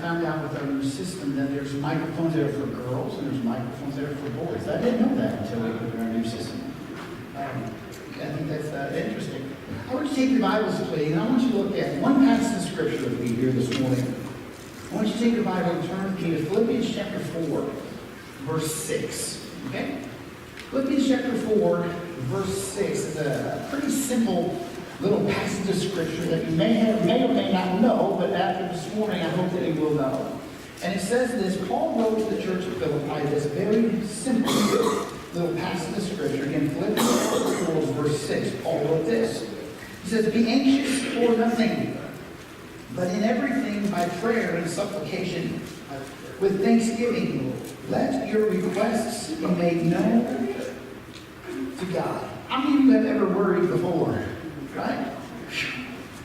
found out with our new system that there's microphones there for girls and there's microphones there for boys. I didn't know that until we put in our new system. I think that's interesting. I want you to take your Bibles, please, and I want you to look at one passage of Scripture with me here this morning. I want you to take your Bible and turn with me to Philippians chapter 4, verse 6. Okay? Philippians chapter 4, verse 6 is a pretty simple little passage of Scripture that you may or may not know, but after this morning, I hope that you will know. And it says this: Paul wrote to the church of Philippi this very simple little passage of Scripture. Again, Philippians 4, verse 6. Paul wrote this. He says, "Be anxious for nothing, but in everything by prayer and supplication, with thanksgiving, let your requests be made known to God." How many of you have ever worried before? Right?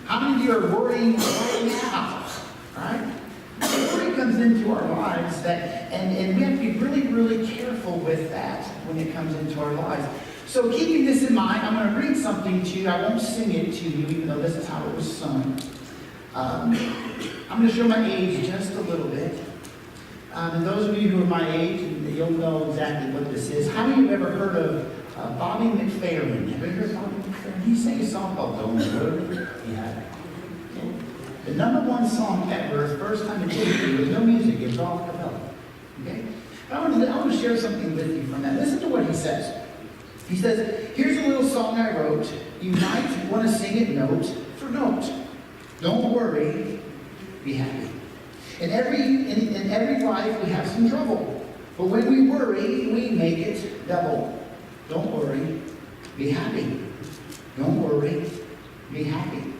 How many of you are worrying right now? Right? Worry comes into our lives and we have to be really, really careful with that when it comes into our lives. So keeping this in mind, I'm going to read something to you. I won't sing it to you, even though this is how it was sung. I'm going to show my age just a little bit. And those of you who are my age, you'll know exactly what this is. How many of you have ever heard of Bobby McFerrin? Have you ever heard of Bobby McFerrin? He sang a song called "Don't Worry." Yeah. The #1 song ever, first time in history, with no music, it's all a cappella. Okay? I want to share something with you from that. Listen to what he says. He says, "Here's a little song I wrote. You might want to sing it note for note. Don't worry, be happy. In every life we have some trouble, but when we worry, we make it double. Don't worry, be happy. Don't worry, be happy.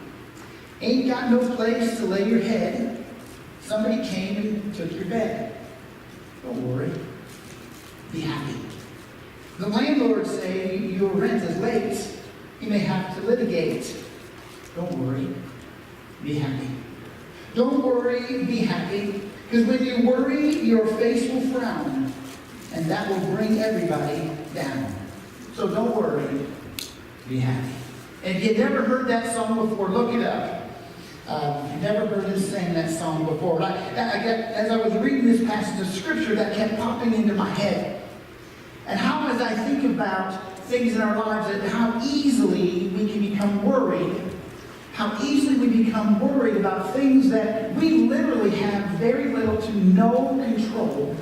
Ain't got no place to lay your head. Somebody came and took your bed. Don't worry, be happy. The landlord say your rent is late. You may have to litigate. Don't worry, be happy. Don't worry, be happy. Because when you worry, your face will frown, and that will bring everybody down. So don't worry, be happy." And if you've never heard that song before, look it up. If you've never heard us sing that song before. But as I was reading this passage of Scripture, that kept popping into my head. And how, as I think about things in our lives, and how easily we can become worried, how easily we become worried about things that we literally have very little to no control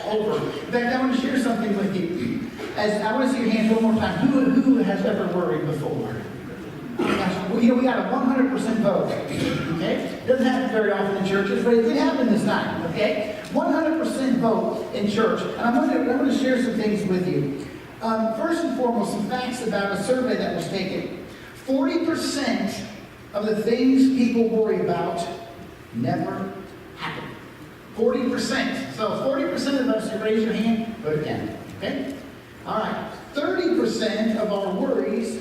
over. In fact, I want to share something with you. As I want to see your hands one more time. Who has ever worried before? We got a 100% vote. Okay? Doesn't happen very often in churches, but it did happen this time. Okay? 100% vote in church. And I'm going to share some things with you. First and foremost, some facts about a survey that was taken. 40% of the things people worry about never happen. 40%. So 40% of us, you raise your hand, put it down. Okay? All right. 30% of our worries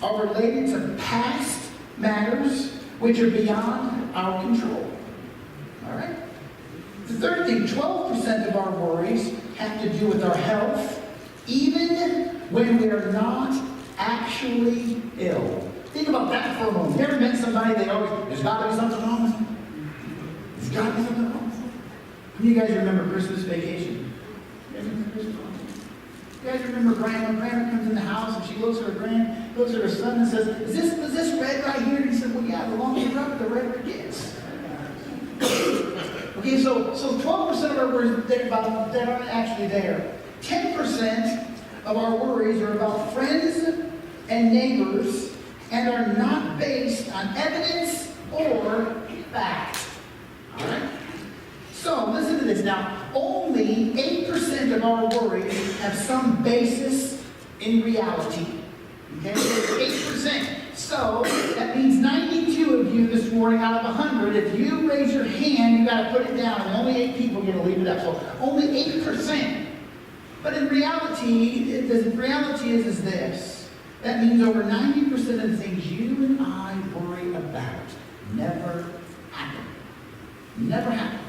are related to past matters which are beyond our control. All right? The third thing, 12% of our worries have to do with our health, even when we are not actually ill. Think about that for a moment. You ever met somebody, there's got to be something wrong with them? There's got to be something wrong with them? How many of you guys remember Christmas Vacation? You guys remember Christmas Vacation? You guys remember Grandma? Grandma comes in the house and she looks at her son and says, is this red right here? And he said, well, yeah, the longer you rub it, the redder it gets. Okay, so 12% of our worries that aren't actually there. 10% of our worries are about friends and neighbors and are not based on evidence or fact. All right? So, listen to this now. Only 8% of our worries have some basis in reality. Okay? 8%. So, that means 92 of you this morning out of 100, if you raise your hand, you got to put it down, and only 8 people get to leave it up. So, only 8%. But in reality, the reality is this. That means over 90% of the things you and I worry about never happen. Never happen.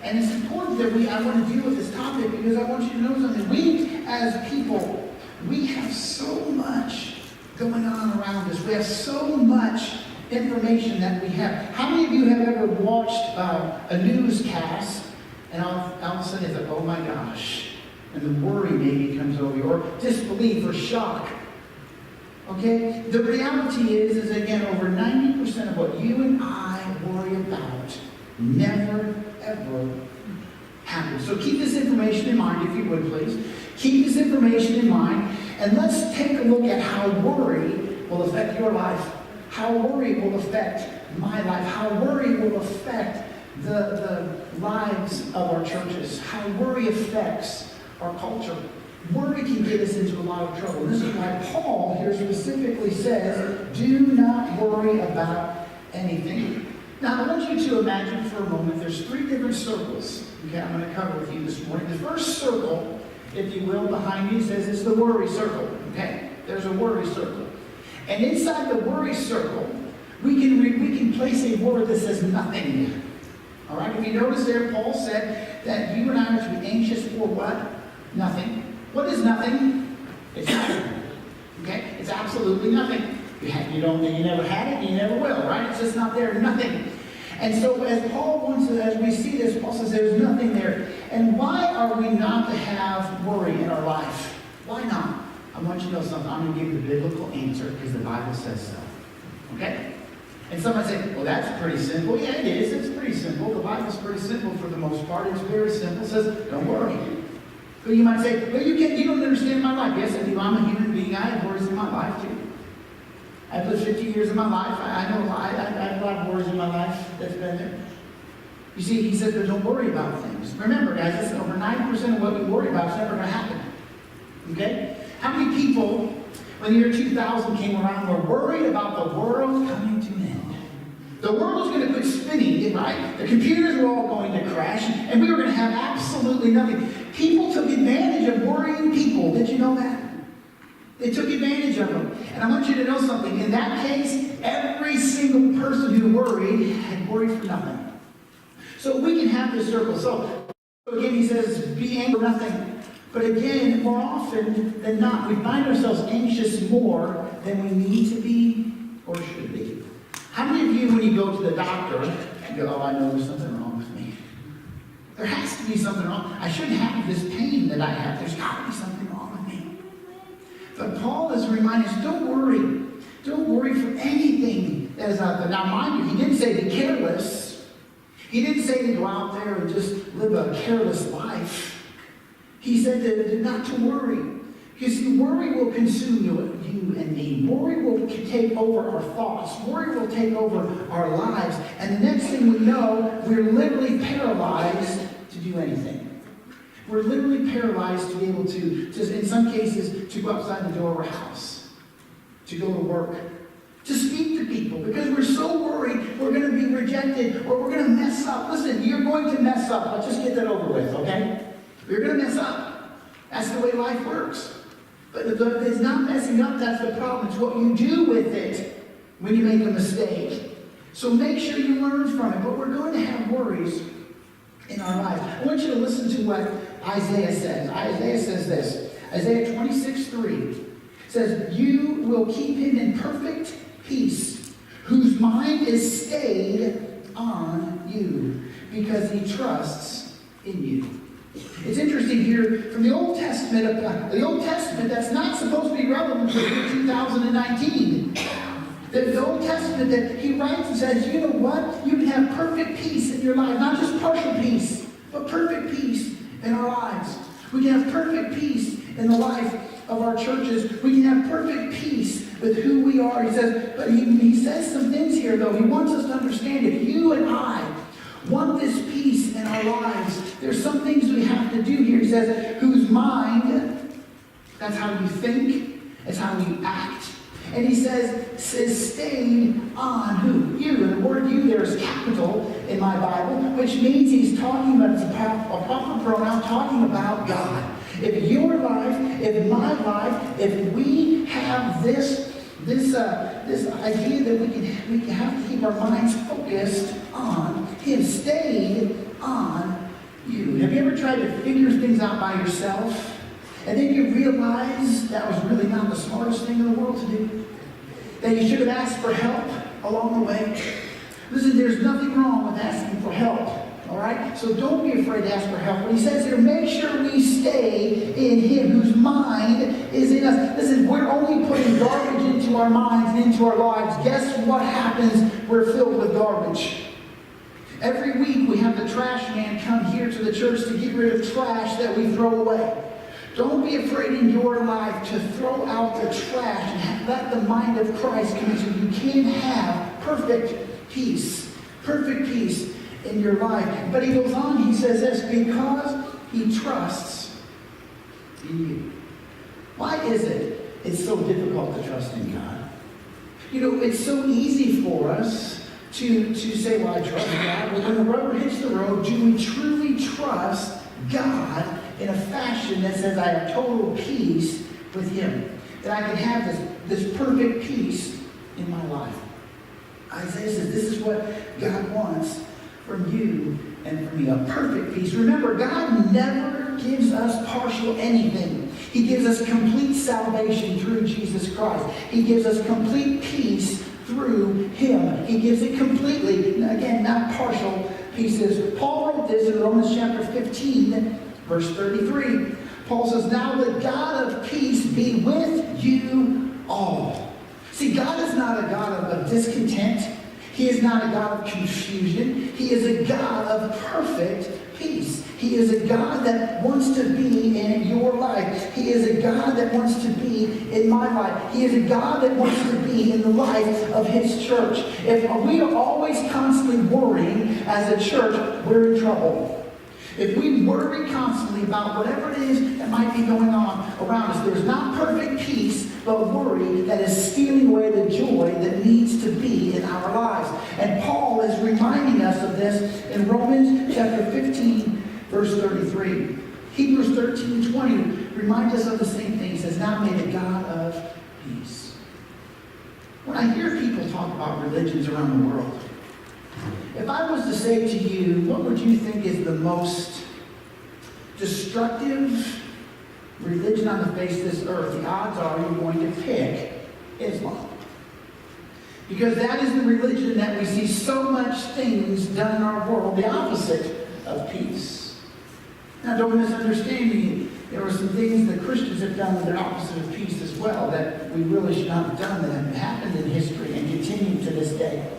And it's important that I want to deal with this topic because I want you to know something. We, as people, we have so much going on around us. We have so much information that we have. How many of you have ever watched a newscast and all of a sudden it's like, oh my gosh, and the worry maybe comes over you, or disbelief or shock? Okay? The reality is again, over 90% of what you and I worry about never, ever happens. So keep this information in mind, if you would, please. Keep this information in mind, and let's take a look at how worry will affect your life, how worry will affect my life, how worry will affect the lives of our churches, how worry affects our culture. Worry can get us into a lot of trouble. This is why Paul here specifically says, do not worry about anything. Now, I want you to imagine for a moment, there's 3 different circles, okay, I'm going to cover with you this morning. The first circle, if you will, behind you says it's the worry circle, okay? There's a worry circle. And inside the worry circle, we can place a word that says nothing. All right, if you notice there, Paul said that you and I are to be anxious for what? Nothing. What is nothing? It's nothing. Okay? It's absolutely nothing. You never had it, and you never will, right? It's just not there, nothing. And so as Paul wants to, as we see this, Paul says there's nothing there. And why are we not to have worry in our life? Why not? I want you to know something. I'm going to give you the biblical answer because the Bible says so. Okay? And somebody say, well, that's pretty simple. Yeah, it is. It's pretty simple. The Bible's pretty simple for the most part. It's very simple. It says, don't worry. But you might say, well, you don't understand my life. Yes, I do. I'm a human being. I have worries in my life, too. I've lived 50 years of my life. I know I have a lot of worries in my life that's been there. You see, he said, but don't worry about things. Remember, guys, listen, over 90% of what we worry about is never going to happen. Okay? How many people, when the year 2000 came around, were worried about the world coming to an end? The world was going to quit spinning, right? The computers were all going to crash, and we were going to have absolutely nothing. People took advantage of worrying people. Did you know that? They took advantage of them. And I want you to know something. In that case, every single person who worried had worried for nothing. So we can have this circle. So again, he says, be angry for nothing. But again, more often than not, we find ourselves anxious more than we need to be or should be. How many of you, when you go to the doctor, you go, oh, I know there's something wrong with me. There has to be something wrong. I shouldn't have this pain that I have. There's got to be something wrong with me. But Paul is reminding us, don't worry. Don't worry for anything that is out there. Now, mind you, he didn't say be careless. He didn't say to go out there and just live a careless life. He said that not to worry. You see, worry will consume you and me. Worry will take over our thoughts. Worry will take over our lives. And the next thing we know, we're literally paralyzed to do anything. We're literally paralyzed to be able to, in some cases, to go outside the door of our house, to go to work, to speak to people, because we're so worried we're going to be rejected or we're going to mess up. Listen, you're going to mess up. Let's just get that over with, okay? You're going to mess up. That's the way life works. But it's not messing up that's the problem. It's what you do with it when you make a mistake. So make sure you learn from it. But we're going to have worries in our lives. I want you to listen to what Isaiah says. Isaiah says this. Isaiah 26:3 says, you will keep him in perfect peace, whose mind is stayed on you, because he trusts in you. It's interesting here from the Old Testament, that's not supposed to be relevant for 2019. The Old Testament that he writes and says, you know what? You can have perfect peace in your life. Not just partial peace, but perfect peace in our lives. We can have perfect peace in the life of our churches. We can have perfect peace with who we are. He says, but he says some things here, though. He wants us to understand if you and I want this peace in our lives, there's some things we have to do here. He says, whose mind, that's how you think, it's how you act. And he says, is stayed on who? You. And the word you there is capital in my Bible, which means he's talking about, it's a proper pronoun, talking about God. If your life, if my life, if we have this idea that we can have to keep our minds focused on him, stayed on you. Have you ever tried to figure things out by yourself? And then you realize that was really not the smartest thing in the world to do? That you should have asked for help? along the way? Listen, there's nothing wrong with asking for help, all right? So don't be afraid to ask for help. When he says here, make sure we stay in him whose mind is in us. Listen, we're only putting garbage into our minds and into our lives. Guess what happens? We're filled with garbage. Every week we have the trash man come here to the church to get rid of trash that we throw away. Don't be afraid in your life to throw out the trash and let the mind of Christ come into you. You can have perfect peace in your life. But he goes on, he says this, because he trusts in you. Why is it's so difficult to trust in God? You know, it's so easy for us to say, well, I trust God. But when the rubber hits the road, do we truly trust God in a fashion that says I have total peace with him? That I can have this perfect peace in my life. Isaiah says this is what God wants from you and from me. A perfect peace. Remember, God never gives us partial anything. He gives us complete salvation through Jesus Christ. He gives us complete peace through him. He gives it completely. Again, not partial pieces. Paul wrote this in Romans chapter 15, verse 33. Paul says, now the God of peace be with you all. See, God is not a God of discontent. He is not a God of confusion. He is a God of perfect peace. He is a God that wants to be in your life. He is a God that wants to be in my life. He is a God that wants to be in the life of his church. If we are always constantly worrying as a church, we're in trouble. If we worry constantly about whatever it is that might be going on around us, there's not perfect peace, but worry that is stealing away the joy that needs to be in our lives. And Paul is reminding us of this in Romans chapter 15, verse 33. Hebrews 13:20 reminds us of the same thing. He says, now may the God of peace. When I hear people talk about religions around the world, if I was to say to you, what would you think is the most destructive religion on the face of this earth? The odds are you're going to pick Islam. Because that is the religion that we see so much things done in our world, the opposite of peace. Now don't misunderstand me. There are some things that Christians have done that are opposite of peace as well that we really should not have done, that have happened in history and continue to this day.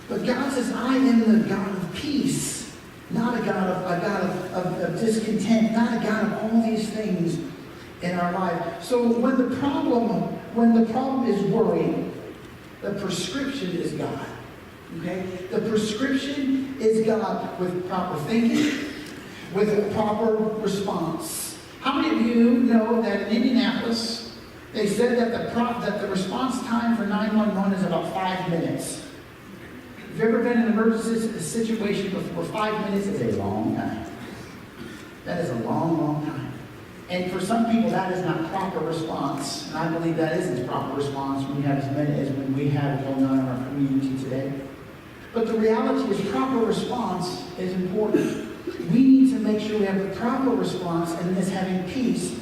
But God says, I am the God of peace, not a God of discontent, not a God of all these things in our life. So when the problem is worry, the prescription is God. Okay? The prescription is God with proper thinking, with a proper response. How many of you know that in Indianapolis, they said that the response time for 911 is about 5 minutes? Have you ever been in an emergency situation before 5 minutes is a long time? That is a long, long time. And for some people, that is not proper response. And I believe that isn't proper response when you have as many as we have going on in our community today. But the reality is proper response is important. We need to make sure we have the proper response, and this having peace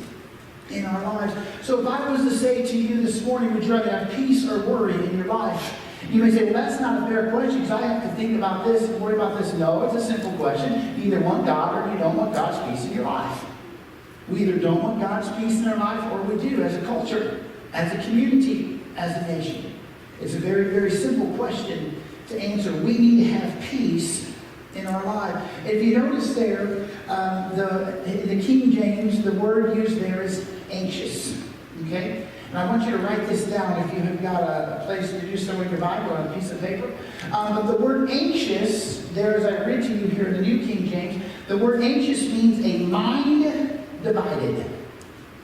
in our lives. So if I was to say to you this morning, would you rather have peace or worry in your life? You may say, well, that's not a fair question because I have to think about this and worry about this. No, it's a simple question. You either want God or you don't want God's peace in your life. We either don't want God's peace in our life or we do as a culture, as a community, as a nation. It's a very, very simple question to answer. We need to have peace in our life. If you notice there, in the King James, the word used there is anxious. Okay? And I want you to write this down if you have got a place to do so in your Bible on a piece of paper. The word anxious, there as I read to you here in the New King James, the word anxious means a mind divided.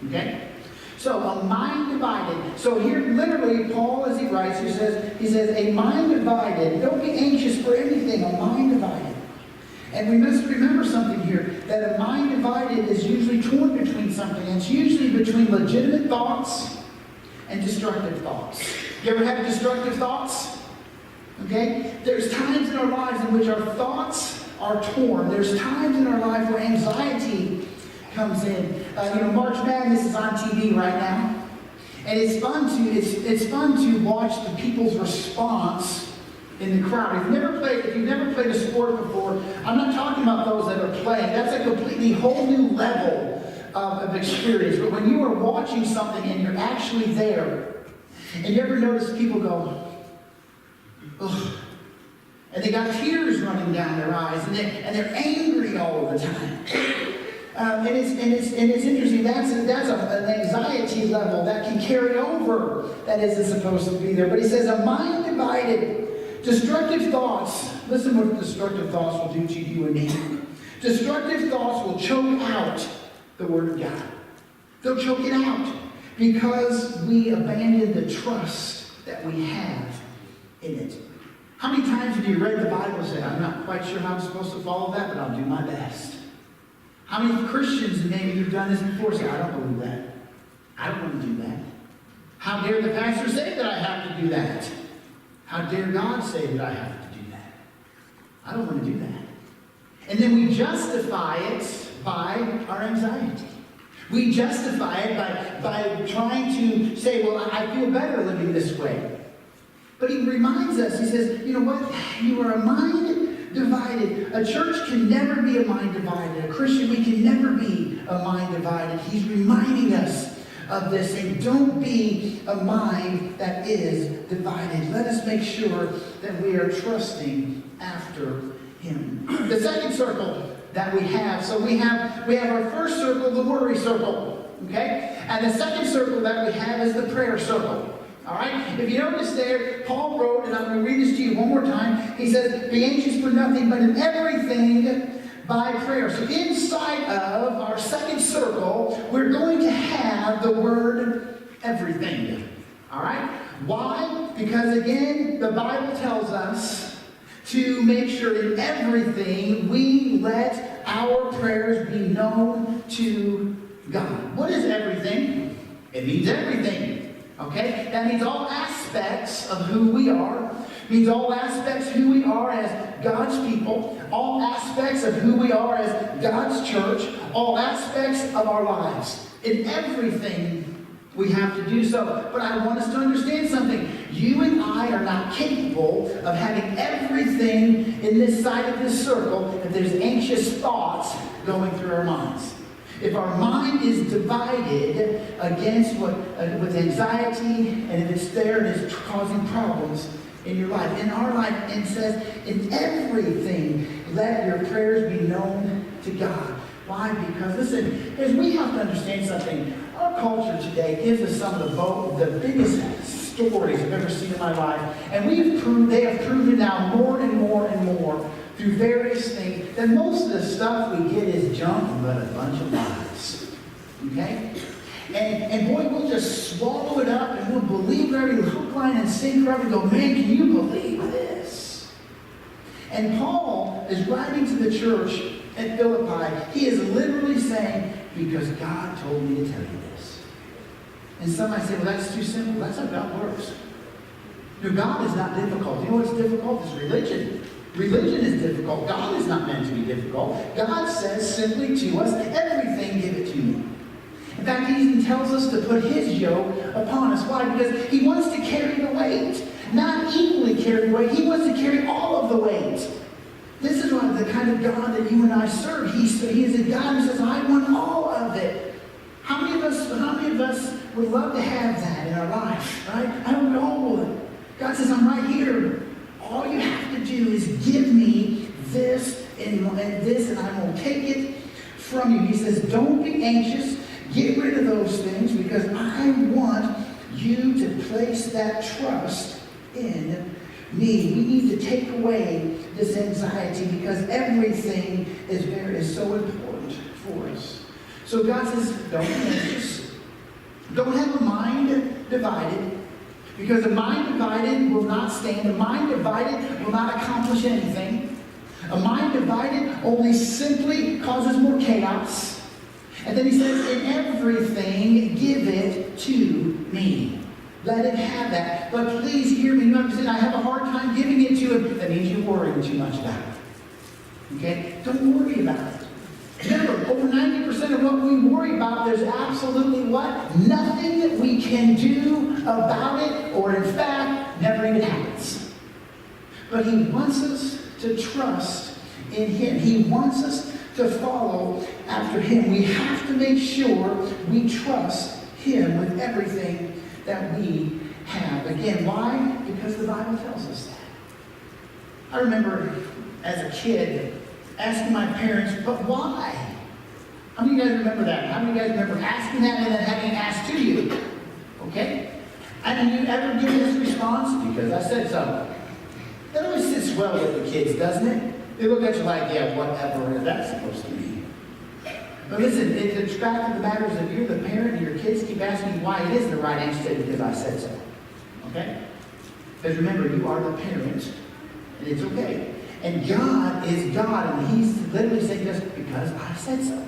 Okay? So a mind divided. So here literally Paul, as he writes, he says a mind divided. Don't be anxious for anything, a mind divided. And we must remember something here, that a mind divided is usually torn between something. It's usually between legitimate thoughts and destructive thoughts. You ever have destructive thoughts? Okay? There's times in our lives in which our thoughts are torn. There's times in our life where anxiety comes in. March Madness is on TV right now. And it's fun to watch the people's response in the crowd. If you've never played a sport before, I'm not talking about those that are playing. That's a completely whole new level of experience. But when you are watching something and you're actually there, and you ever notice people go, ugh, and they got tears running down their eyes, and they're angry all the time. And it's interesting. That's an anxiety level that can carry over. That isn't supposed to be there. But he says, a mind divided, destructive thoughts. Listen what destructive thoughts will do to you and me. Destructive thoughts will choke out the Word of God. They'll choke it out because we abandon the trust that we have in it. How many times have you read the Bible and said, I'm not quite sure how I'm supposed to follow that, but I'll do my best? How many Christians, maybe you've done this before, say, I don't believe that. I don't want to do that. How dare the pastor say that I have to do that? How dare God say that I have to do that? I don't want to do that. And then we justify it by our anxiety. We justify it by trying to say, well, I feel better living this way. But he reminds us, he says, you know what? You are a mind divided. A church can never be a mind divided. A Christian, we can never be a mind divided. He's reminding us of this, saying, don't be a mind that is divided. Let us make sure that we are trusting after him. The second circle that we have, so we have our first circle, the worry circle, okay? And the second circle that we have is the prayer circle. All right? If you notice there, Paul wrote, and I'm going to read this to you one more time. He says, be anxious for nothing, but in everything by prayer. So inside of our second circle, we're going to have the word everything. All right? Why? Because again, the Bible tells us to make sure in everything we let our prayers be known to God. What is everything? It means everything. Okay? That means all aspects of who we are. It means all aspects of who we are as God's people. All aspects of who we are as God's church. All aspects of our lives. In everything we have to do so. But I want us to understand something. You and I are not capable of having everything in this side of this circle if there's anxious thoughts going through our minds. If our mind is divided against with anxiety, and if it's there and it's causing problems in your life, in our life, it says, in everything, let your prayers be known to God. Why? Because, listen, as we have to understand something. Our culture today gives us some of the biggest stories I've ever seen in my life. And they have proven now more and more and more through various things that most of the stuff we get is junk but a bunch of lies. Okay? And boy, we'll just swallow it up and we'll believe every hook, line, and sinker and go, man, can you believe this? And Paul is writing to the church at Philippi. He is literally saying, because God told me to tell you this. And some might say, well, that's too simple. That's how God works. No, God is not difficult. You know what's difficult? It's religion. Religion is difficult. God is not meant to be difficult. God says simply to us, everything, give it to me. In fact, he even tells us to put his yoke upon us. Why? Because he wants to carry the weight. Not equally carry the weight. He wants to carry all of the weight. This is what the kind of God that you and I serve. He is a God who says, I want all of it. How many of us would love to have that in our life? Right? I don't know would. God says, I'm right here. All you have to do is give me this and this, and I will take it from you. He says, don't be anxious. Get rid of those things because I want you to place that trust in me. We need to take away this anxiety because everything is so important for us. So God says, don't be anxious. Don't have a mind divided. Because a mind divided will not stand. A mind divided will not accomplish anything. A mind divided only simply causes more chaos. And then he says, in everything, give it to me. Let him have that. But please hear me. Understand, I have a hard time giving it to him. That means you're worrying too much about it. Okay? Don't worry about it. Remember, over 90% of what we worry about, there's absolutely what? Nothing that we can do about it, or in fact, never even happens. But he wants us to trust in him. He wants us to follow after him. We have to make sure we trust him with everything that we have. Again, why? Because the Bible tells us that. I remember as a kid asking my parents, but why? How many of you guys remember that? How many of you guys remember asking that and then having it asked to you? Okay? And you ever give this response? Because I said so. That always sits well with the kids, doesn't it? They look at you like, yeah, whatever is that supposed to mean? But listen, it's the fact of the matter is that you're the parent and your kids keep asking you why it is the right answer because I said so. Okay? Because remember, you are the parent, and it's okay. And God is God, and he's literally saying this because I said so.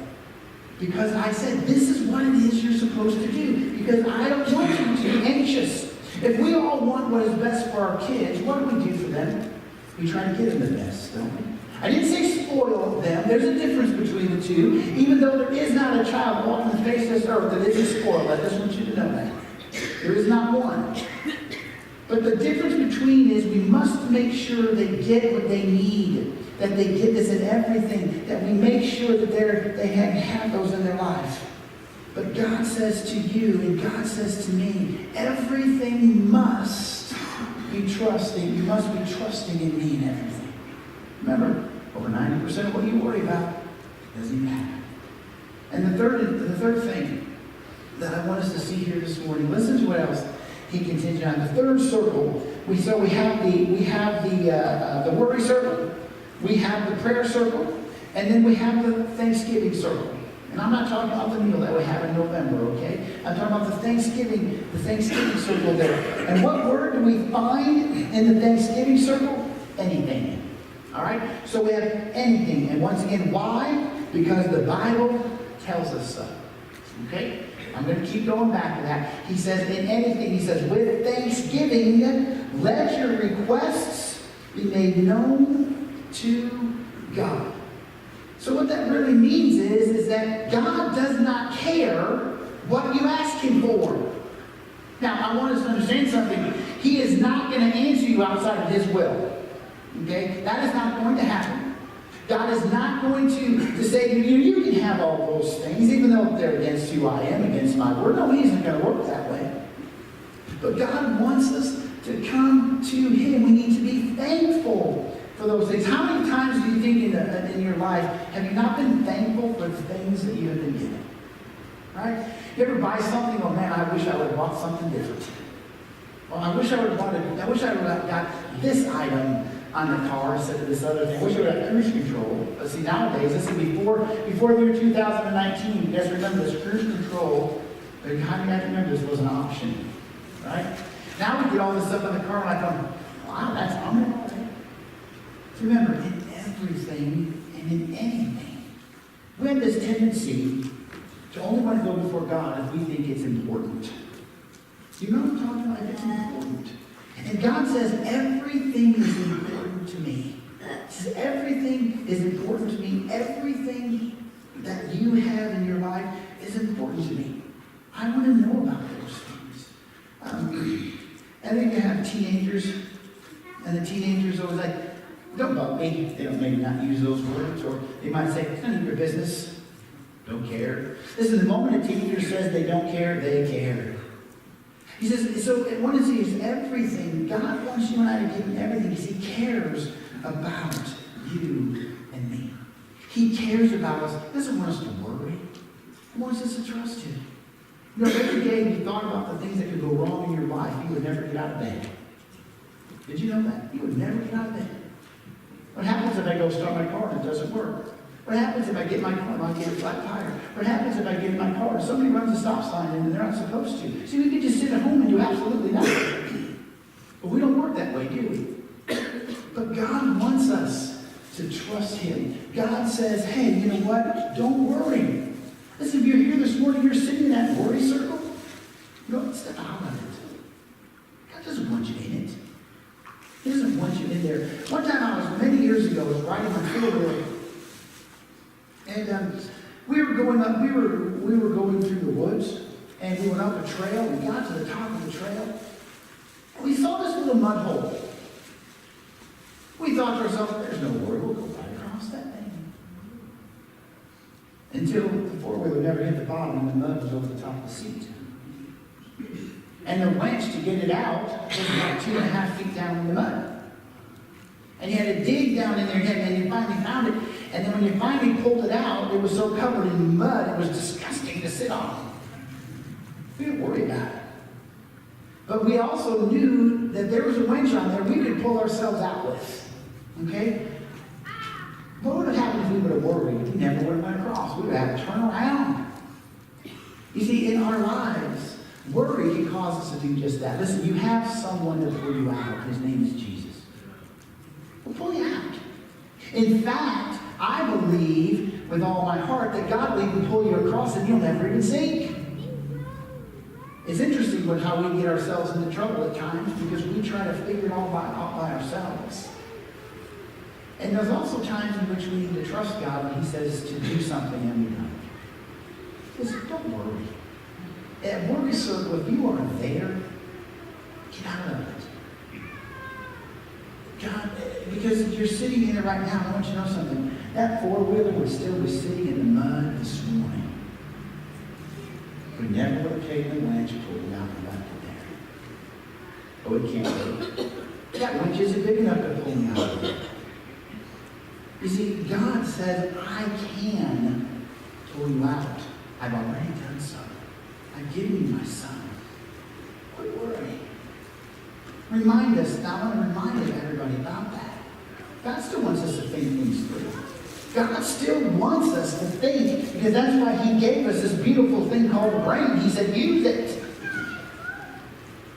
Because I said this is what it is you're supposed to do. Because I don't want you to be anxious. If we all want what is best for our kids, what do we do for them? We try to give them the best, don't we? I didn't say spoil them. There's a difference between the two. Even though there is not a child walking the face of this earth that isn't spoiled. I just want you to know that. There is not one. But the difference between is we must make sure they get what they need. That they get this in everything. That we make sure that they have those in their life. But God says to you and God says to me, everything must be trusting. You must be trusting in me in everything. Remember, over 90% of what you worry about doesn't matter. And the third thing that I want us to see here this morning, listen to what else he continues on. The third circle, we have the worry circle, we have the prayer circle, and then we have the Thanksgiving circle. And I'm not talking about the meal that we have in November, okay? I'm talking about the Thanksgiving circle there. And what word do we find in the Thanksgiving circle? Anything. All right? So we have anything. And once again, why? Because the Bible tells us so. Okay? I'm going to keep going back to that. He says, in anything, he says, with thanksgiving, let your requests be made known to God. So what that really means is that God does not care what you ask him for. Now, I want us to understand something. He is not going to answer you outside of his will. Okay? That is not going to happen. God is not going to say to you, you can have all those things, even though they're against who I am, against my word. No, he isn't going to work that way. But God wants us to come to him. We need to be thankful for those things. How many times do you think in your life have you not been thankful for the things that you have been given? Right? You ever buy something, oh man, I wish I would have bought something different. Well, I wish I would have got this item on the car instead of this other thing. I wish I would have cruise control. But see, nowadays, this is before the year 2019. You guys remember this cruise control? How do you guys remember this was an option? Right? Now we get all this stuff in the car and I go, wow, that's on it. Remember, in everything and in anything, we have this tendency to only want to go before God if we think it's important. Do you know what I'm talking about? It's important. And God says, everything is important to me. He says, everything is important to me. Everything that you have in your life is important to me. I want to know about those things. I think you have teenagers, and the teenagers always like, don't bug me. They don't maybe not use those words, or they might say, it's none of your business. Don't care. Listen, the moment a teenager says they don't care, they care. He says, so what is he? Is everything. God wants you and I to give him everything because he cares about you and me. He cares about us. He doesn't want us to worry. He wants us to trust him. You know, every day you thought about the things that could go wrong in your life, you would never get out of bed. Did you know that? You would never get out of bed. What happens if I go start my car and it doesn't work? What happens if I get my car and I get a flat tire? What happens if I get in my car and somebody runs a stop sign and they're not supposed to? See, we could just sit at home and do absolutely nothing. But we don't work that way, do we? But God wants us to trust him. God says, hey, you know what? Don't worry. Listen, if you're here this morning, you're sitting in that worry circle, you don't step out of it. God doesn't want you in it. He doesn't want you in there. One time many years ago, I was riding my four-wheeler, and going up, we were going through the woods, and we went up a trail. We got to the top of the trail. And we saw this little mud hole. We thought to ourselves, there's no worry, we'll go right across that thing. Until the four-wheeler never hit the bottom and the mud was over the top of the seat. And the winch to get it out was about 2.5 feet down in the mud. And you had to dig down in there again, and you finally found it. And then when you finally pulled it out, it was so covered in mud, it was disgusting to sit on. We didn't worry about it. But we also knew that there was a winch on there we could pull ourselves out with. Okay? What would have happened if we would have worried? We never would have went across. We would have had to turn around. You see, in our lives, worry can cause us to do just that. Listen, you have someone to pull you out. His name is Jesus. He'll pull you out. In fact, I believe with all my heart that God will even pull you across and you'll never even sink. It's interesting how we get ourselves into trouble at times because we try to figure it all out by ourselves. And there's also times in which we need to trust God when He says to do something and we don't. Listen, don't worry. At Worry Circle, if you are there, get out of it. God, because if you're sitting in it right now, I want you to know something. That four-wheeler would still be sitting in the mud this morning. We never would have taken the winch, pulled it out, and left it there. Oh, it can't be. That winch isn't big enough to pull me out of it. You see, God says, I can pull you out. I've already done so. I've given you my Son. Quit worrying. Remind us, now I want to remind everybody about that. God still wants us to think things through. God still wants us to think, because that's why He gave us this beautiful thing called a brain. He said, use it.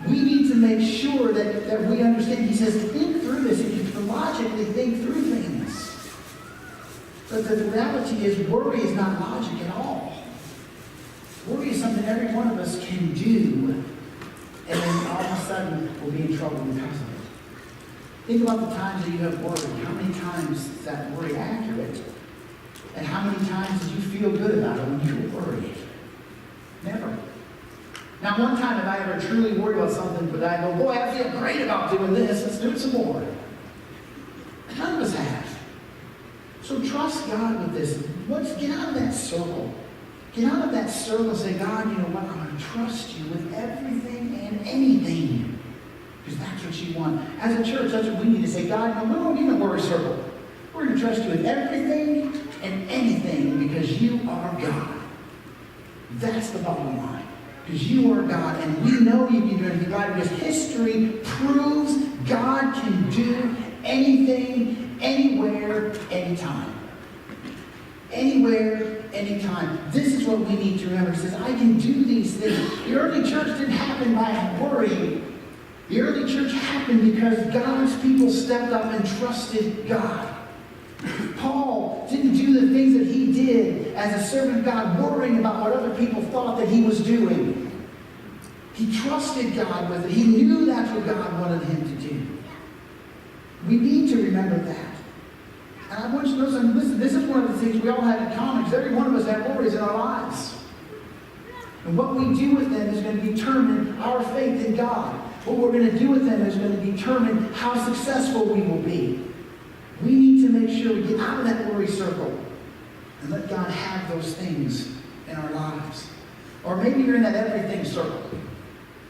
We need to make sure that we understand. He says, think through this. If you can logically think through things. But the reality is, worry is not logic at all. Worry is something every one of us can do, and then all of a sudden we'll be in trouble because of it. Think about the times that you have worried. How many times is that worry accurate? And how many times did you feel good about it when you were worried? Never. Now, one time have I ever truly worried about something, but I go, boy, I feel great about doing this. Let's do it some more. None of us have. So trust God with this. Get out of that circle. Get out of that circle and say, God, you know what? I'm going to trust you with everything and anything. Because that's what you want. As a church, that's what we need to say. God, no, we don't need a worry circle. We're going to trust you with everything and anything because you are God. That's the bottom line. Because you are God, and we know you can do anything. God, because history proves God can do anything, anywhere, anytime. Anywhere, anytime. This is what we need to remember. He says, I can do these things. The early church didn't happen by worry. The early church happened because God's people stepped up and trusted God. Paul didn't do the things that he did as a servant of God, worrying about what other people thought that he was doing. He trusted God with it. He knew that's what God wanted him to do. We need to remember that. And I want you to know something. Listen, this is one of the things we all have in common, because every one of us have worries in our lives. And what we do with them is going to determine our faith in God. What we're going to do with them is going to determine how successful we will be. We need to make sure we get out of that worry circle and let God have those things in our lives. Or maybe you're in that everything circle.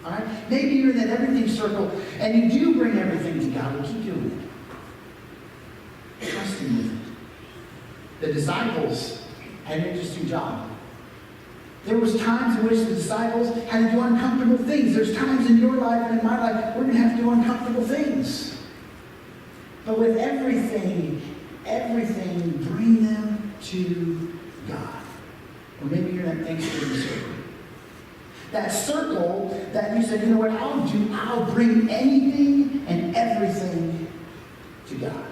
All right? Maybe you're in that everything circle and you do bring everything to God. Well, keep doing it. Trust Him with it. The disciples had an interesting job. There was times in which the disciples had to do uncomfortable things. There's times in your life and in my life we're going to have to do uncomfortable things. But with everything, bring them to God. Or maybe you're in that Thanksgiving circle. That circle that you said, you know what I'll bring anything and everything to God.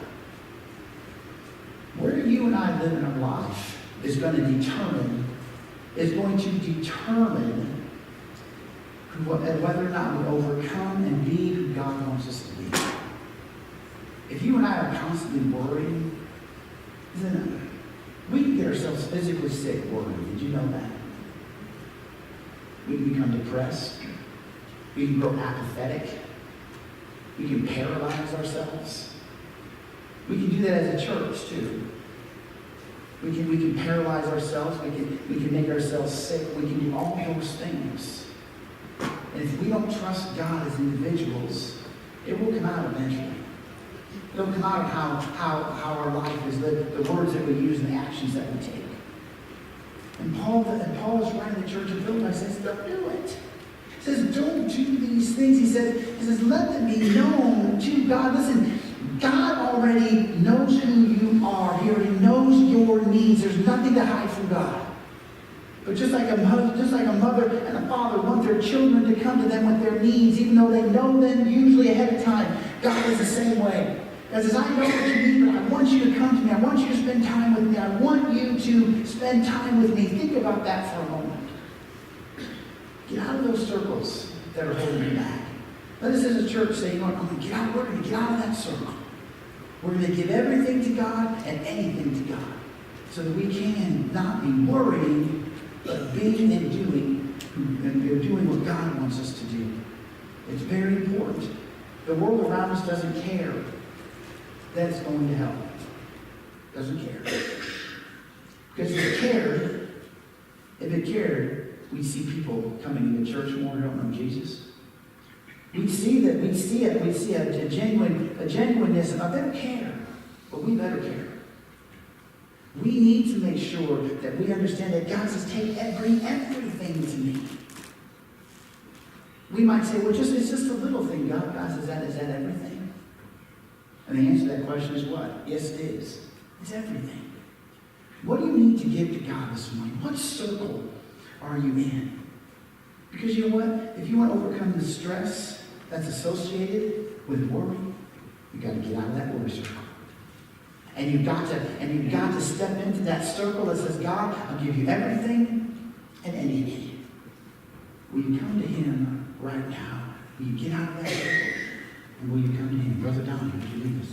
Where you and I live in our life is going to determine whether or not we overcome and be who God wants us to be. If you and I are constantly worrying, then we can get ourselves physically sick worrying. Did you know that? We can become depressed. We can grow apathetic. We can paralyze ourselves. We can do that as a church, too. We can paralyze ourselves. We can make ourselves sick. We can do all those things. And if we don't trust God as individuals, it will come out eventually. It'll come out of how our life is, the words that we use and the actions that we take. And Paul is writing the church of Philippi, says, don't do it. He says, don't do these things. He says, let them be known to God. Listen, God already knows who you are. He already knows your needs. There's nothing to hide from God. But just like a mother and a father want their children to come to them with their needs, even though they know them usually ahead of time, God is the same way. God says, I know what you need, but I want you to come to me. I want you to spend time with me. I want you to spend time with me. Think about that for a moment. Get out of those circles that are holding you back. Let us as a church say, you know what, I'm going to get out. We're going to get out of that circle. We're going to give everything to God and anything to God so that we can not be worrying, but being and doing what God wants us to do. It's very important. The world around us doesn't care that it's going to hell. Doesn't care. Because if it cared, we'd see people coming into church more who don't know Jesus. We'd see a genuineness about they don't care, but we better care. We need to make sure that we understand that God says, bring everything to me. We might say, well, it's just a little thing, God. God says, is that everything? And the answer to that question is what? Yes, it is. It's everything. What do you need to give to God this morning? What circle are you in? Because you know what? If you want to overcome the stress that's associated with worry, you've got to get out of that worry circle. And you've got to step into that circle that says, God, I'll give you everything and anything. Will you come to Him right now? Will you get out of that circle? And will you come to Him? Brother Donnie, would you lead us?